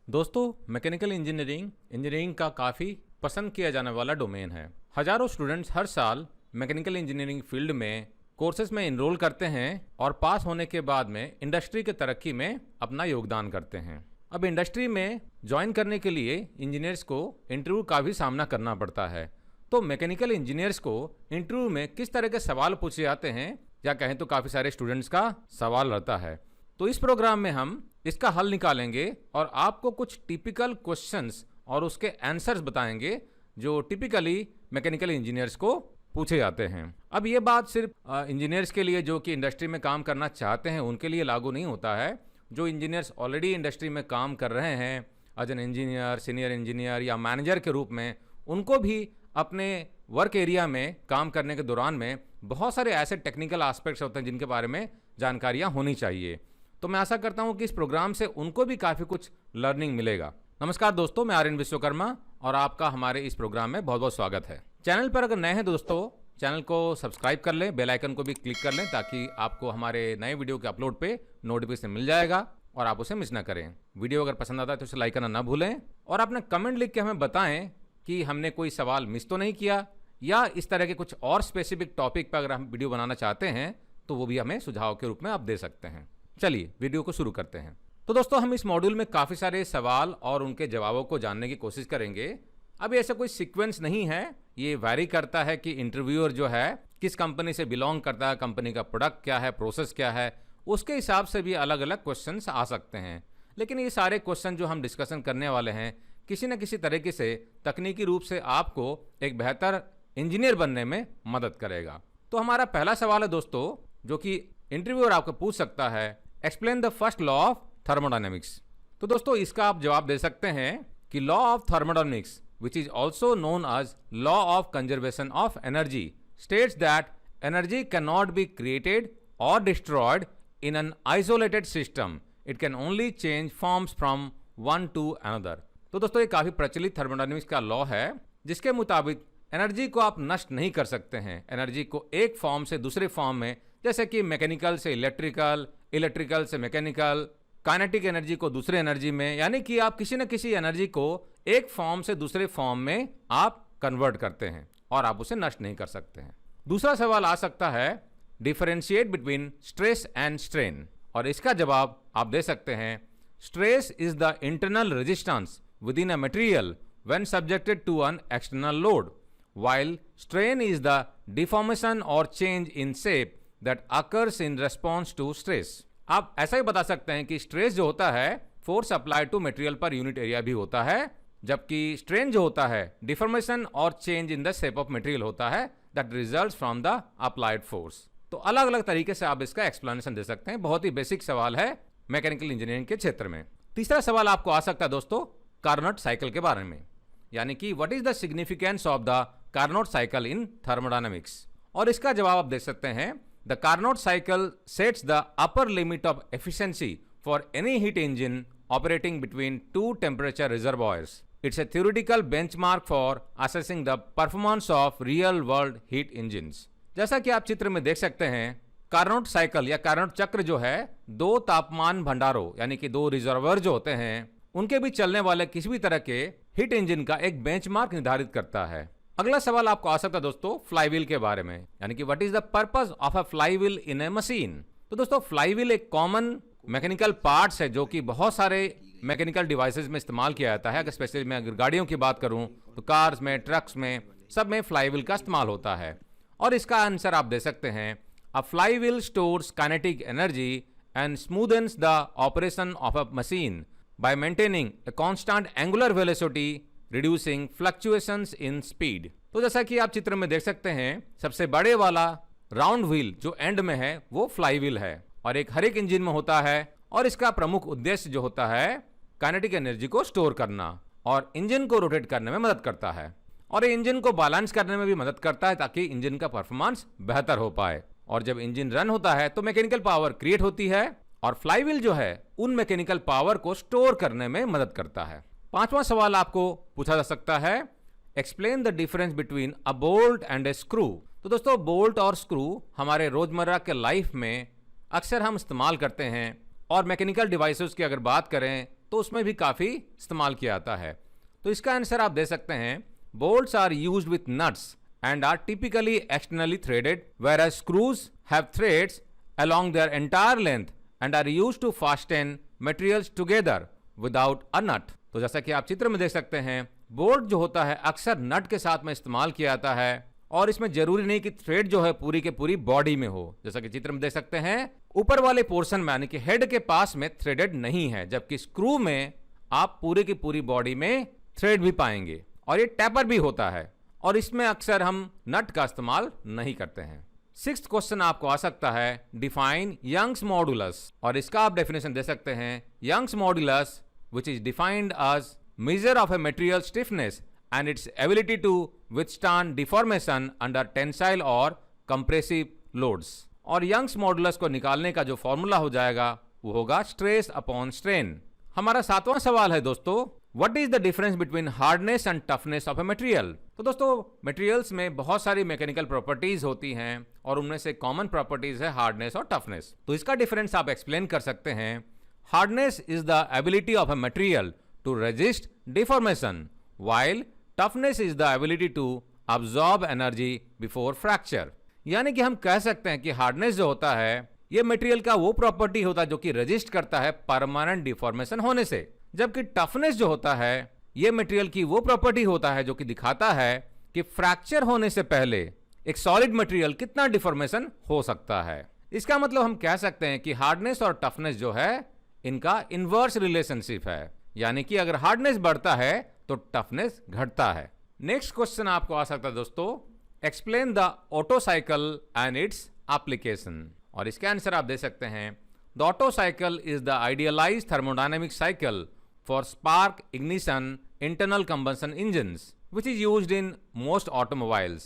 दोस्तों, mechanical engineering का काफ़ी पसंद किया जाने वाला डोमेन है। हजारों स्टूडेंट्स हर साल मैकेनिकल इंजीनियरिंग फील्ड में कोर्सेज में इनरोल करते हैं और पास होने के बाद में इंडस्ट्री के तरक्की में अपना योगदान करते हैं। अब इंडस्ट्री में ज्वाइन करने के लिए इंजीनियर्स को इंटरव्यू का भी सामना करना पड़ता है। तो मैकेनिकल इंजीनियर्स को इंटरव्यू में किस तरह के सवाल पूछे जाते हैं, या कहें तो काफ़ी सारे स्टूडेंट्स का सवाल रहता है। तो इस प्रोग्राम में हम इसका हल निकालेंगे और आपको कुछ टिपिकल क्वेश्चंस और उसके आंसर्स बताएंगे जो टिपिकली मैकेनिकल इंजीनियर्स को पूछे जाते हैं। अब ये बात सिर्फ इंजीनियर्स के लिए जो कि इंडस्ट्री में काम करना चाहते हैं उनके लिए लागू नहीं होता है। जो इंजीनियर्स ऑलरेडी इंडस्ट्री में काम कर रहे हैं as an engineer, senior engineer या मैनेजर के रूप में, उनको भी अपने वर्क एरिया में काम करने के दौरान में बहुत सारे ऐसे टेक्निकल एस्पेक्ट्स होते हैं जिनके बारे में जानकारियाँ होनी चाहिए। तो मैं आशा करता हूं कि इस प्रोग्राम से उनको भी काफ़ी कुछ लर्निंग मिलेगा। नमस्कार दोस्तों, मैं आर्यन विश्वकर्मा और आपका हमारे इस प्रोग्राम में बहुत बहुत स्वागत है। चैनल पर अगर नए हैं दोस्तों, चैनल को सब्सक्राइब कर लें, बेल आइकन को भी क्लिक कर लें ताकि आपको हमारे नए वीडियो के अपलोड पे नोटिफिकेशन मिल जाएगा और आप उसे मिस ना करें। वीडियो अगर पसंद आता है तो उसे लाइक करना ना भूलें और अपना कमेंट लिख के हमें बताएं कि हमने कोई सवाल मिस तो नहीं किया, या इस तरह के कुछ और स्पेसिफिक टॉपिक पर अगर हम वीडियो बनाना चाहते हैं तो वो भी हमें सुझाव के रूप में आप दे सकते हैं। चलिए वीडियो को शुरू करते हैं। तो दोस्तों, हम इस मॉड्यूल में काफ़ी सारे सवाल और उनके जवाबों को जानने की कोशिश करेंगे। अभी ऐसा कोई सीक्वेंस नहीं है, ये वैरी करता है कि इंटरव्यूअर जो है किस कंपनी से बिलोंग करता है, कंपनी का प्रोडक्ट क्या है, प्रोसेस क्या है, उसके हिसाब से भी अलग अलग क्वेश्चंस आ सकते हैं। लेकिन ये सारे क्वेश्चन जो हम डिस्कशन करने वाले हैं किसी न किसी तरीके से तकनीकी रूप से आपको एक बेहतर इंजीनियर बनने में मदद करेगा। तो हमारा पहला सवाल है दोस्तों, जो कि इंटरव्यूअर आपको पूछ सकता है, explain the first law of thermodynamics. तो दोस्तों, इसका आप जवाब दे सकते हैं कि law of thermodynamics, which is also known as law of conservation of energy, states that energy can not be created और destroyed in an isolated system, it can only change forms from one to another. तो दोस्तों, ये काफी प्रचलित thermodynamics का law है जिसके मुताबिक एनर्जी को आप नष्ट नहीं कर सकते हैं। एनर्जी को एक फॉर्म से दूसरे फॉर्म में, जैसे कि मैकेनिकल से इलेक्ट्रिकल, इलेक्ट्रिकल से मैकेनिकल, काइनेटिक एनर्जी को दूसरे एनर्जी में, यानी कि आप किसी न किसी एनर्जी को एक फॉर्म से दूसरे फॉर्म में आप कन्वर्ट करते हैं और आप उसे नष्ट नहीं कर सकते हैं। दूसरा सवाल आ सकता है, differentiate between stress and strain, और इसका जवाब आप दे सकते हैं, stress is the internal resistance within a material when subjected to an external load, while strain is the deformation or change in shape that occurs in response to stress। आप ऐसा ही बता सकते हैं कि स्ट्रेस जो होता है force applied to material per unit area भी होता है, जबकि स्ट्रेन जो होता है डिफॉर्मेशन और change in the shape of material होता है that results from the applied force. तो अलग अलग तरीके से आप इसका एक्सप्लेनेशन दे सकते हैं। बहुत ही बेसिक सवाल है मैकेनिकल इंजीनियरिंग के क्षेत्र में। तीसरा सवाल आपको आ सकता है दोस्तों, कार्नोट साइकिल के बारे में, यानी कि what is the significance of the Carnot cycle in thermodynamics, और इसका जवाब आप दे सकते हैं, the Carnot cycle sets the upper limit of efficiency for any heat engine operating between two temperature reservoirs. It's a theoretical benchmark for assessing the performance of real world heat engines. जैसा कि आप चित्र में देख सकते हैं, Carnot cycle या Carnot चक्र जो है दो तापमान भंडारों यानी कि दो रिजर्वर जो होते हैं उनके बीच चलने वाले किसी भी तरह के हीट इंजन का एक बेंचमार्क निर्धारित करता है। अगला सवाल आपको आ सकता है दोस्तों, फ्लाईव्हील के बारे में, यानी कि what is the purpose of a flywheel in A machine. तो दोस्तों, फ्लाईव्हील एक कॉमन मैकेनिकल पार्ट्स है जो कि बहुत सारे मैकेनिकल डिवाइसेस में इस्तेमाल किया जाता है। अगर स्पेशली मैं अगर गाड़ियों की बात करूं तो कार्स में, ट्रक्स में, सब में फ्लाईव्हील का इस्तेमाल होता है। और इसका आंसर आप दे सकते हैं, a flywheel stores kinetic energy and smoothens the operation of a machine by maintaining a constant angular velocity, reducing fluctuations in speed। तो जैसा कि आप चित्र में देख सकते हैं, सबसे बड़े वाला राउंड व्हील जो एंड में है वो फ्लाई व्हील है और एक हर एक इंजन में होता है, और इसका प्रमुख उद्देश्य जो होता है काइनेटिक एनर्जी को स्टोर करना और इंजन को रोटेट करने में मदद करता है, और ये इंजन को बैलेंस करने में भी मदद करता है ताकि इंजन का परफॉर्मेंस बेहतर हो पाए। और जब इंजन रन होता है तो मैकेनिकल पावर क्रिएट होती है और फ्लाईव्हील जो है उन मैकेनिकल पावर को स्टोर करने में मदद करता है। पांचवा सवाल आपको पूछा जा सकता है, explain the difference between a bolt and A screw. तो दोस्तों, बोल्ट और स्क्रू हमारे रोजमर्रा के लाइफ में अक्सर हम इस्तेमाल करते हैं, और मैकेनिकल डिवाइसेस की अगर बात करें तो उसमें भी काफ़ी इस्तेमाल किया जाता है। तो इसका आंसर आप दे सकते हैं, bolts are used with nuts and are typically externally threaded, whereas screws have threads along their entire length and are used to fasten materials together without a nut. तो जैसा कि आप चित्र में देख सकते हैं, बोल्ट जो होता है अक्सर नट के साथ में इस्तेमाल किया जाता है और इसमें जरूरी नहीं कि थ्रेड जो है पूरी के पूरी बॉडी में हो। जैसा कि चित्र में देख सकते हैं, ऊपर वाले पोर्शन में यानी कि हेड के पास में थ्रेडेड नहीं है, जबकि स्क्रू में आप पूरी की पूरी बॉडी में थ्रेड भी पाएंगे और ये टैपर भी होता है और इसमें अक्सर हम नट का इस्तेमाल नहीं करते हैं। सिक्स्थ क्वेश्चन आपको आ सकता है, डिफाइन यंग्स मॉडुलस, और इसका आप डेफिनेशन दे सकते हैं, Young's modulus which is defined as measure of a material stiffness and its ability to withstand deformation under tensile or compressive loads। और यंग्स मॉडुलस को निकालने का जो फॉर्मूला हो जाएगा वो होगा स्ट्रेस अपॉन स्ट्रेन। हमारा सातवां सवाल है दोस्तों, what is the difference between hardness and toughness of a material. तो दोस्तों मटेरियल्स में बहुत सारी मैकेनिकल प्रॉपर्टीज होती हैं और उनमें से कॉमन प्रॉपर्टीज है हार्डनेस और टफनेस। तो इसका डिफरेंस आप एक्सप्लेन कर सकते हैं। Hardness is the ability of a material to resist deformation, while toughness is the ability to absorb energy before fracture. यानी कि हम कह सकते हैं कि हार्डनेस जो होता है ये मटेरियल का वो प्रॉपर्टी होता है जो कि रेजिस्ट करता है परमानेंट डिफॉर्मेशन होने से, जबकि टफनेस जो होता है ये मटेरियल की वो प्रॉपर्टी होता है जो कि दिखाता है कि फ्रैक्चर होने से पहले एक सॉलिड मटेरियल कितना डिफॉर्मेशन हो सकता है। इसका मतलब हम कह सकते हैं कि हार्डनेस और टफनेस जो है इनका इनवर्स रिलेशनशिप है, यानी कि अगर हार्डनेस बढ़ता है तो टफनेस घटता है। नेक्स्ट क्वेश्चन आपको आ सकता है दोस्तों, explain the auto cycle and its application, और इसके आंसर आप दे सकते हैं, the auto cycle is the idealised thermodynamic cycle for spark ignition internal combustion engines which is used in most automobiles.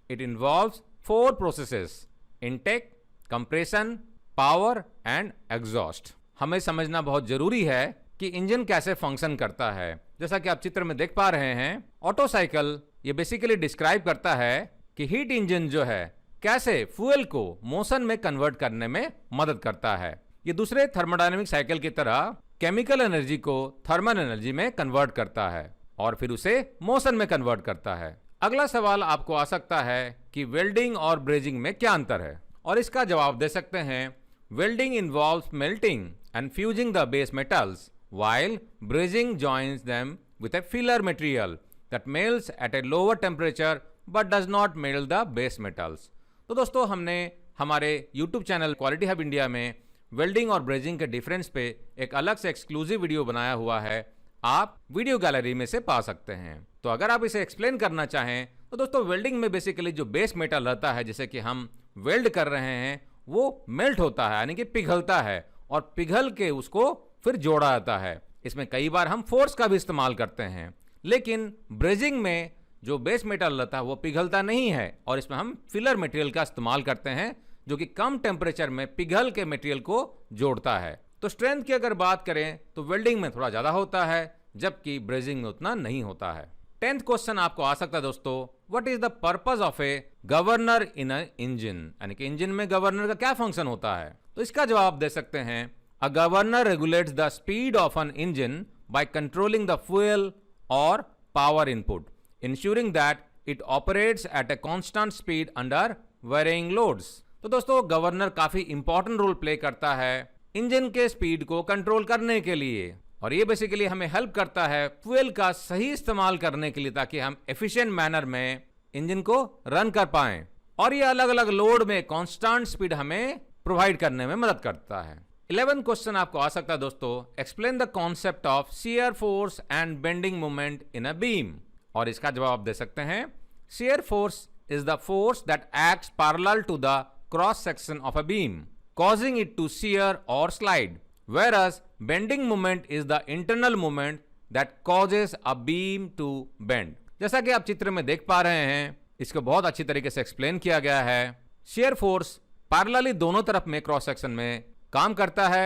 It involves 4 processes: intake, compression, power and exhaust. हमें समझना बहुत जरूरी है कि इंजन कैसे फंक्शन करता है। जैसा कि आप चित्र में देख पा रहे हैं, ऑटो साइकिल ये बेसिकली डिस्क्राइब करता है कि हीट इंजन जो है कैसे फ्यूल को मोशन में कन्वर्ट करने में मदद करता है। ये दूसरे थर्मोडायनेमिक साइकिल की तरह केमिकल एनर्जी को थर्मल एनर्जी में कन्वर्ट करता है और फिर उसे मोशन में कन्वर्ट करता है। अगला सवाल आपको आ सकता है कि वेल्डिंग और ब्रेजिंग में क्या अंतर है, और इसका जवाब दे सकते हैं, welding involves melting and fusing the base metals while brazing joins them with a filler material that melts at a lower temperature but does not melt the base metals। तो दोस्तों हमने हमारे YouTube channel quality hub India में welding और brazing के difference पे एक अलग से एक्सक्लूसिव वीडियो बनाया हुआ है, आप वीडियो गैलरी में से पा सकते हैं। तो अगर आप इसे एक्सप्लेन करना चाहें तो दोस्तों वेल्डिंग में बेसिकली जो बेस मेटल रहता है जिसे कि हम वेल्ड कर रहे हैं वो मेल्ट होता है, यानी कि पिघलता है, और पिघल के उसको फिर जोड़ा जाता है। इसमें कई बार हम फोर्स का भी इस्तेमाल करते हैं, लेकिन ब्रेजिंग में जो बेस मेटल रहता है वो पिघलता नहीं है और इसमें हम फिलर मटेरियल का इस्तेमाल करते हैं जो कि कम टेम्परेचर में पिघल के मटेरियल को जोड़ता है। तो स्ट्रेंथ की अगर बात करें तो वेल्डिंग में थोड़ा ज्यादा होता है जबकि ब्रेजिंग में उतना नहीं होता है। 10th क्वेश्चन आपको आ सकता है दोस्तों, what is the purpose of a governor in a engine, यानी कि इंजन में गवर्नर का क्या फंक्शन होता है। तो इसका जवाब दे सकते हैं, a governor regulates the speed of an engine by controlling the fuel or power input, ensuring that it operates at a constant speed under varying loads। तो दोस्तों गवर्नर काफी इंपॉर्टेंट रोल प्ले करता है इंजन के speed को control करने के लिए, और ये बेसिकली हमें हेल्प करता है फ्यूल का सही इस्तेमाल करने के लिए ताकि हम एफिशिएंट मैनर में इंजन को रन कर पाएं, और ये अलग अलग लोड में कांस्टेंट स्पीड हमें प्रोवाइड करने में मदद करता है। 11th क्वेश्चन आपको आ सकता है दोस्तों, explain the concept of shear force and bending moment in a beam, और इसका जवाब दे सकते हैं, shear force is the force that acts parallel to the cross section of a beam causing it to shear or slide, whereas bending moment is the internal moment that causes a beam to bend। जैसा कि आप चित्र में देख पा रहे हैं, इसको बहुत अच्छी तरीके से एक्सप्लेन किया गया है। शेयर फोर्स पैरेलली दोनों तरफ में क्रॉस सेक्शन में काम करता है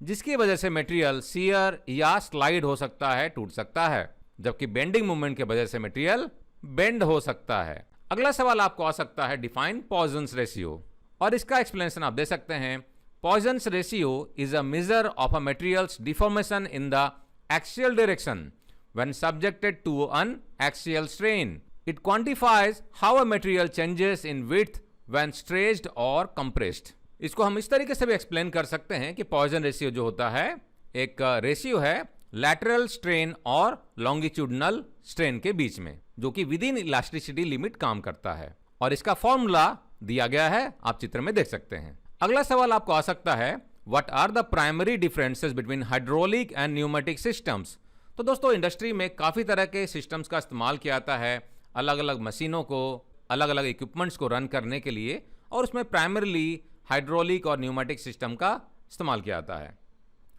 जिसकी वजह से मटेरियल शियर या स्लाइड हो सकता है, टूट सकता है, जबकि बेंडिंग मूवमेंट की वजह से मटेरियल बेंड हो सकता है। अगला सवाल आपको आ सकता है, डिफाइन पॉइजन्स रेशियो, और इसका एक्सप्लेनेशन आप दे सकते हैं, Poisson's ratio is a measure of a material's deformation in the axial direction when subjected to an axial strain. It quantifies how a material changes in width when stretched or compressed. इसको हम इस तरीके से भी explain कर सकते हैं कि पॉइजन रेशियो जो होता है एक रेशियो है लैटरल स्ट्रेन और लॉन्गिट्यूडनल स्ट्रेन के बीच में, जो कि विद इन इलास्टिसिटी लिमिट काम करता है, और इसका फॉर्मूला दिया गया है, आप चित्र में देख सकते हैं। अगला सवाल आपको आ सकता है, what are the primary differences between hydraulic and pneumatic systems. तो दोस्तों इंडस्ट्री में काफी तरह के सिस्टम्स का इस्तेमाल किया जाता है अलग अलग मशीनों को, अलग अलग इक्विपमेंट्स को रन करने के लिए, और उसमें प्राइमरीली हाइड्रोलिक और न्यूमेटिक सिस्टम का इस्तेमाल किया जाता है।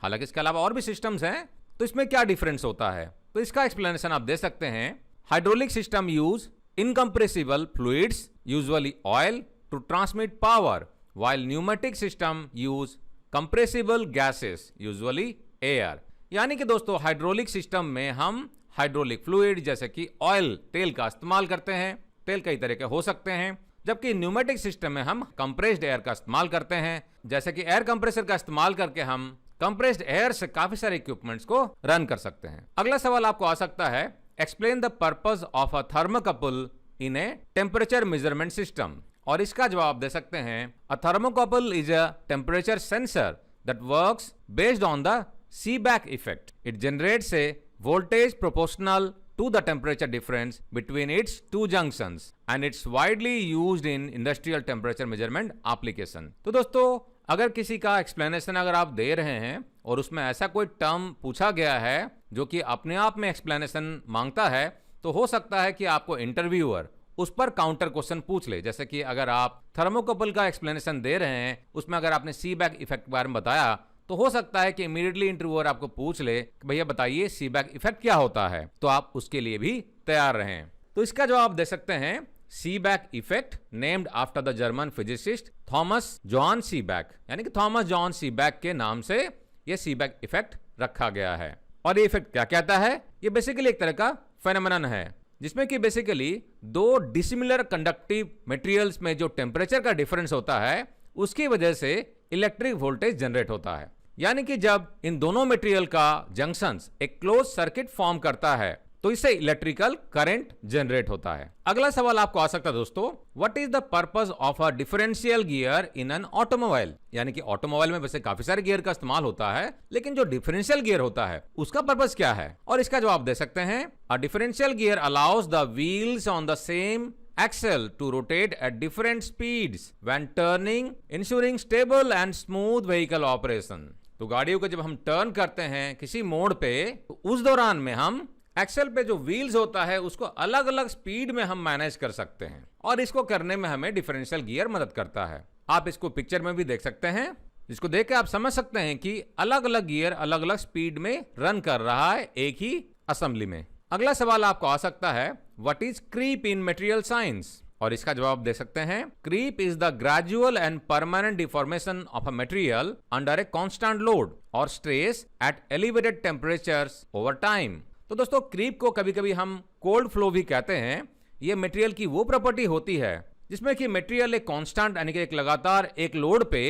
हालांकि इसके अलावा और भी सिस्टम्स हैं, तो इसमें क्या डिफरेंस होता है, तो इसका एक्सप्लेनेशन आप दे सकते हैं। Hydraulic system use incompressible fluids usually oil to transmit power, while pneumatic system use compressible gases usually air। यानी कि दोस्तों हाइड्रोलिक सिस्टम में हम हाइड्रोलिक फ्लूइड जैसे कि ऑयल, तेल का इस्तेमाल करते हैं। तेल कई तरह के हो सकते हैं, जबकि न्यूमेटिक सिस्टम में हम कंप्रेस्ड एयर का इस्तेमाल करते हैं, जैसे कि एयर कंप्रेसर का इस्तेमाल करके हम कंप्रेस्ड एयर से काफी सारे इक्विपमेंट्स को रन कर सकते हैं। अगला सवाल आपको आ सकता है, explain the purpose of a thermocouple in a temperature measurement system. और इसका जवाब दे सकते हैं, a thermocouple is a temperature sensor that works based on the Seebeck effect. It generates a voltage proportional to the temperature difference between its two junctions and it's widely used in industrial temperature measurement application। तो दोस्तों अगर किसी का explanation अगर आप दे रहे हैं और उसमें ऐसा कोई टर्म पूछा गया है जो कि अपने आप में एक्सप्लेनेशन मांगता है, तो हो सकता है कि आपको इंटरव्यूअर उस पर काउंटर क्वेश्चन पूछ ले। जैसे कि अगर आप थर्मोकपल का एक्सप्लेनेशन दे रहे हैं, उसमें अगर आपने सीबैक इफेक्ट के बारे में बताया, तो हो सकता है कि इमीडिएटली इंटरव्यूअर आपको पूछ ले कि भैया बताइए सीबैक इफेक्ट क्या होता है, तो आप उसके लिए भी तैयार रहें। तो इसका जवाब दे सकते हैं, सीबैक effect named after the German physicist Thomas John सीबैक, यानी कि थॉमस जॉन सीबैक के नाम से यह सीबैक इफेक्ट रखा गया है। और ये इफेक्ट क्या कहता है, ये बेसिकली एक तरह का फेनोमेनन है जिसमें कि बेसिकली दो डिसिमिलर कंडक्टिव मटेरियल्स में जो टेम्परेचर का डिफरेंस होता है, उसकी वजह से इलेक्ट्रिक वोल्टेज जनरेट होता है। यानी कि जब इन दोनों मटेरियल का जंक्शंस एक क्लोज सर्किट फॉर्म करता है, तो इससे इलेक्ट्रिकल करंट जनरेट होता है। अगला सवाल आपको आ सकता है दोस्तों, what is the purpose of a differential gear in an automobile. यानी कि ऑटोमोबाइल में वैसे काफी सारे गियर का इस्तेमाल होता है, लेकिन जो डिफरेंशियल गियर होता है उसका पर्पस क्या है। और इसका जवाब दे सकते हैं, a differential gear allows the wheels on the same axle to rotate at different speeds when turning, ensuring stable and smooth vehicle operation। तो गाड़ियों को जब हम टर्न करते हैं किसी मोड़ पे, तो उस दौरान में हम एक्सेल पे जो व्हील्स होता है उसको अलग अलग स्पीड में हम मैनेज कर सकते हैं, और इसको करने में हमें डिफरेंशियल गियर मदद करता है। आप इसको पिक्चर में भी देख सकते हैं, जिसको देख के आप समझ सकते हैं कि अलग अलग गियर अलग अलग स्पीड में रन कर रहा है एक ही असेंबली में। अगला सवाल आपको आ सकता है, what is creep in material science. और इसका जवाब दे सकते हैं, creep is the gradual and permanent deformation of a material under a constant load और stress at elevated temperatures over time. तो दोस्तों क्रीप को कभी कभी हम कोल्ड फ्लो भी कहते हैं। ये मटेरियल की वो प्रॉपर्टी होती है जिसमें कि मटेरियल एक कांस्टेंट यानी कि एक लगातार एक लोड पे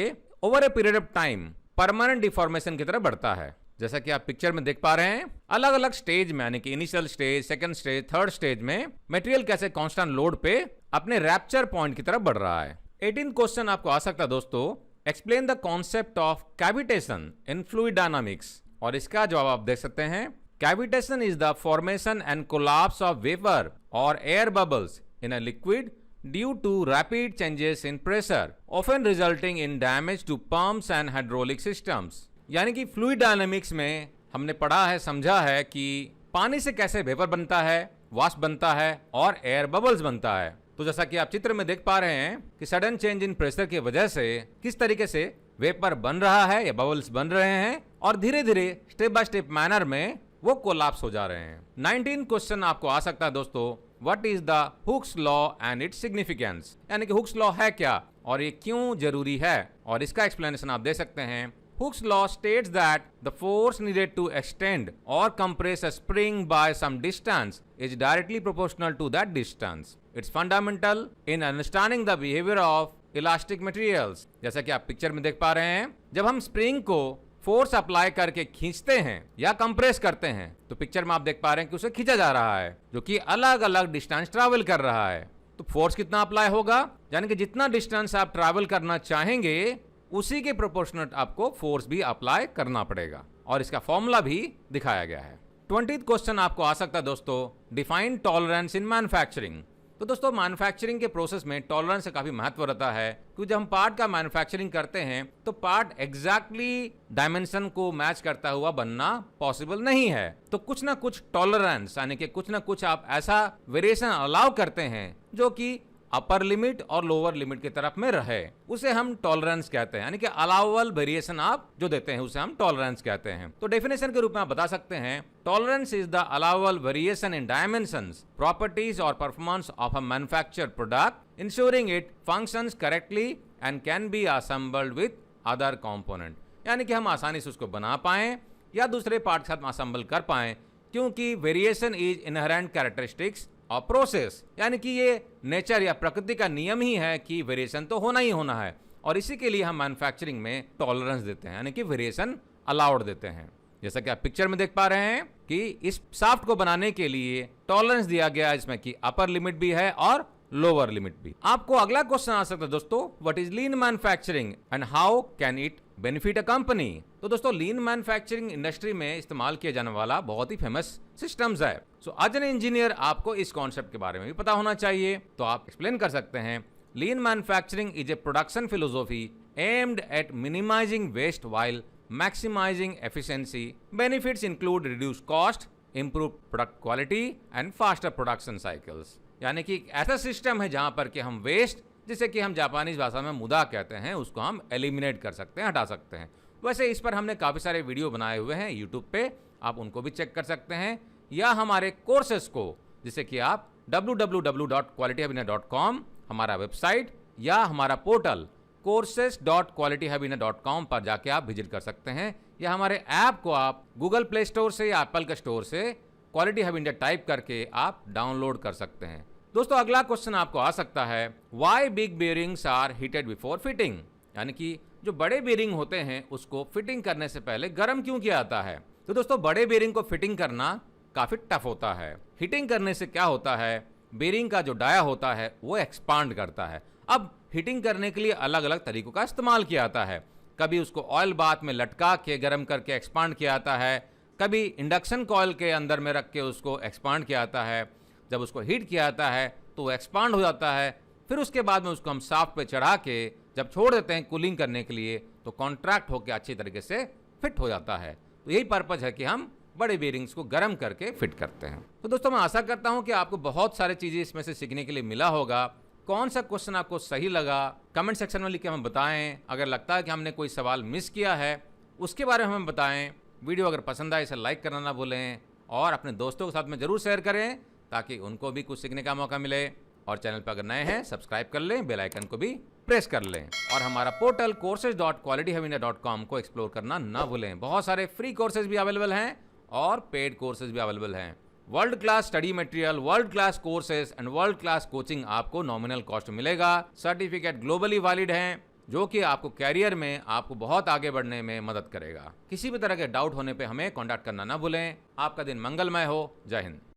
over a period of time permanent deformation की तरफ बढ़ता है। जैसा कि आप पिक्चर में देख पा रहे हैं, अलग अलग स्टेज में यानी कि initial stage, second stage, third stage में मटेरियल कैसे कांस्टेंट लोड पे अपने रैप्चर पॉइंट की तरफ बढ़ रहा है। 18 क्वेश्चन आपको आ सकता है दोस्तों, explain the concept of cavitation in fluid dynamics. और इसका जवाब आप देख सकते हैं, cavitation is the formation and collapse of vapour और air bubbles in a liquid due to rapid changes in pressure, often resulting in damage to pumps and hydraulic systems। यानी कि फ्लूइड डायनामिक्स में हमने पढ़ा है, समझा है कि पानी से कैसे वेपर बनता है, वाष्प बनता है और एयर बबल्स बनता है। तो जैसा कि आप चित्र में देख पा रहे हैं कि सडन चेंज इन प्रेशर की वजह से किस तरीके से वेपर बन रहा है या बबल्स बन रहे हैं, और धीरे धीरे स्टेप बाय स्टेप मैनर में वो कोलैप्स हो जा रहे हैं। 19 क्वेश्चन आपको आ सकता है दोस्तों, what is the Hooke's law and its significance. यानी कि हुक्स लॉ है क्या और ये क्यों जरूरी है, और इसका एक्सप्लेनेशन आप दे सकते हैं। Hooke's law states that the force needed to extend or compress a spring by some distance is directly proportional to that distance. It's fundamental in understanding the behavior of elastic materials। जैसा कि आप picture में देख पा रहे हैं, जब हम स्प्रिंग को फोर्स अप्लाई करके खींचते हैं या कंप्रेस करते हैं, तो पिक्चर में आप देख पा रहे हैं कि उसे खींचा जा रहा है, जो कि अलग अलग डिस्टेंस ट्रैवल कर रहा है। तो फोर्स कितना अप्लाई होगा, यानी कि जितना डिस्टेंस आप ट्रैवल करना चाहेंगे उसी के प्रोपोर्शनल आपको फोर्स भी अप्लाई करना पड़ेगा, और इसका फॉर्मूला भी दिखाया गया है। 20th क्वेश्चन आपको आ सकता है दोस्तों, डिफाइन टॉलरेंस इन मैन्युफैक्चरिंग। तो दोस्तों मैन्युफैक्चरिंग के प्रोसेस में टॉलरेंस का काफी महत्व रहता है, क्योंकि जब हम पार्ट का मैन्युफैक्चरिंग करते हैं तो पार्ट एग्जैक्टली डायमेंशन को मैच करता हुआ बनना पॉसिबल नहीं है। तो कुछ ना कुछ टॉलरेंस यानी कि कुछ ना कुछ आप ऐसा वेरिएशन अलाउ करते हैं जो कि अपर लिमिट और लोअर लिमिट की तरफ में रहे, उसे हम टॉलरेंस कहते हैं, यानी कि अलाउबल वेरिएशन आप जो देते हैं उसे हम टॉलरेंस कहते हैं। तो डेफिनेशन के रूप में आप बता सकते हैं, tolerance is the allowable variation in dimensions, properties और performance of a manufactured product, ensuring it functions correctly and can be assembled with other component. यानी कि हम आसानी से उसको बना पाएं या दूसरे पार्ट के साथ असेंबल कर पाएं, क्योंकि वेरिएशन इज इनहेरेंट कैरेक्टरिस्टिक्स और प्रोसेस, यानी कि ये नेचर या प्रकृति का नियम ही है कि वेरिएशन तो होना ही होना है, और इसी के लिए हम मैन्युफैक्चरिंग में टॉलरेंस देते हैं, यानी कि वेरिएशन अलाउड देते हैं। जैसा कि आप पिक्चर में देख पा रहे हैं कि इस शाफ्ट को बनाने के लिए टॉलरेंस दिया गया है, इसमें कि अपर लिमिट भी है और लोअर लिमिट भी। आपको अगला क्वेश्चन आ सकता है दोस्तों, what is lean manufacturing and how can it benefit a company. तो दोस्तों लीन मैन्युफैक्चरिंग इंडस्ट्री में इस्तेमाल किया जाने वाला बहुत ही फेमस सिस्टम्स है। सो एज एन इंजीनियर आपको इस कॉन्सेप्ट के बारे में भी पता होना चाहिए, तो आप एक्सप्लेन कर सकते हैं। Lean manufacturing is a production philosophy aimed at minimising waste while maximising efficiency. Benefits include reduce cost, improve product quality and faster production cycles. यानी कि एक ऐसा सिस्टम है जहां पर कि हम वेस्ट, जिसे कि हम जापानीज भाषा में मुदा कहते हैं, उसको हम एलिमिनेट कर सकते हैं, हटा सकते हैं। वैसे इस पर हमने काफ़ी सारे वीडियो बनाए हुए हैं यूट्यूब पे, आप उनको भी चेक कर सकते हैं, या हमारे कोर्सेज को, जिसे कि आप www.qualityhubina.com हमारा वेबसाइट या हमारा पोर्टल courses.qualityhubina.com पर जाके आप विजिट कर सकते हैं, या हमारे ऐप को आप गूगल प्ले स्टोर से या एप्पल के स्टोर से क्वालिटी हब इंडिया टाइप करके आप डाउनलोड कर सकते हैं। दोस्तों अगला क्वेश्चन आपको आ सकता है, why big bearings are heated before fitting. यानी कि जो बड़े बेयरिंग होते हैं उसको फिटिंग करने से पहले गर्म क्यों किया जाता है। तो दोस्तों बड़े बेयरिंग को फिटिंग करना काफी टफ होता है। हीटिंग करने से क्या होता है, बेयरिंग का जो डाया होता है वो एक्सपांड करता है। अब हीटिंग करने के लिए अलग अलग तरीकों का इस्तेमाल किया जाता है। कभी उसको ऑयल बाथ में लटका के गर्म करके एक्सपांड किया जाता है, कभी इंडक्शन कॉइल के अंदर में रख के उसको एक्सपांड किया जाता है। जब उसको हीट किया जाता है तो वो एक्सपांड हो जाता है, फिर उसके बाद में उसको हम शाफ्ट पे चढ़ा के जब छोड़ देते हैं कूलिंग करने के लिए, तो कॉन्ट्रैक्ट होकर अच्छी तरीके से फिट हो जाता है। तो यही पर्पज है कि हम बड़े बेयरिंग्स को गर्म करके फिट करते हैं। तो दोस्तों मैं आशा करता हूं कि आपको बहुत सारी चीज़ें इसमें से सीखने के लिए मिला होगा। कौन सा क्वेश्चन आपको सही लगा कमेंट सेक्शन में लिख के हमें बताएं। अगर लगता है कि हमने कोई सवाल मिस किया है उसके बारे में हमें बताएं। वीडियो अगर पसंद आए इसे लाइक करना ना भूलें, और अपने दोस्तों के साथ में ज़रूर शेयर करें ताकि उनको भी कुछ सीखने का मौका मिले। और चैनल पर अगर नए हैं सब्सक्राइब कर लें, बेल आइकन को भी प्रेस कर लें, और हमारा पोर्टल courses.qualityhubina.com को एक्सप्लोर करना ना भूलें। बहुत सारे फ्री कोर्सेज भी अवेलेबल हैं और पेड कोर्सेज भी अवेलेबल हैं। World class study material, world class courses and world class coaching आपको नॉमिनल कॉस्ट मिलेगा। सर्टिफिकेट ग्लोबली वैलिड हैं, जो कि आपको कैरियर में आपको बहुत आगे बढ़ने में मदद करेगा। किसी भी तरह के डाउट होने पे हमें कांटेक्ट करना ना भूलें। आपका दिन मंगलमय हो। जय हिंद।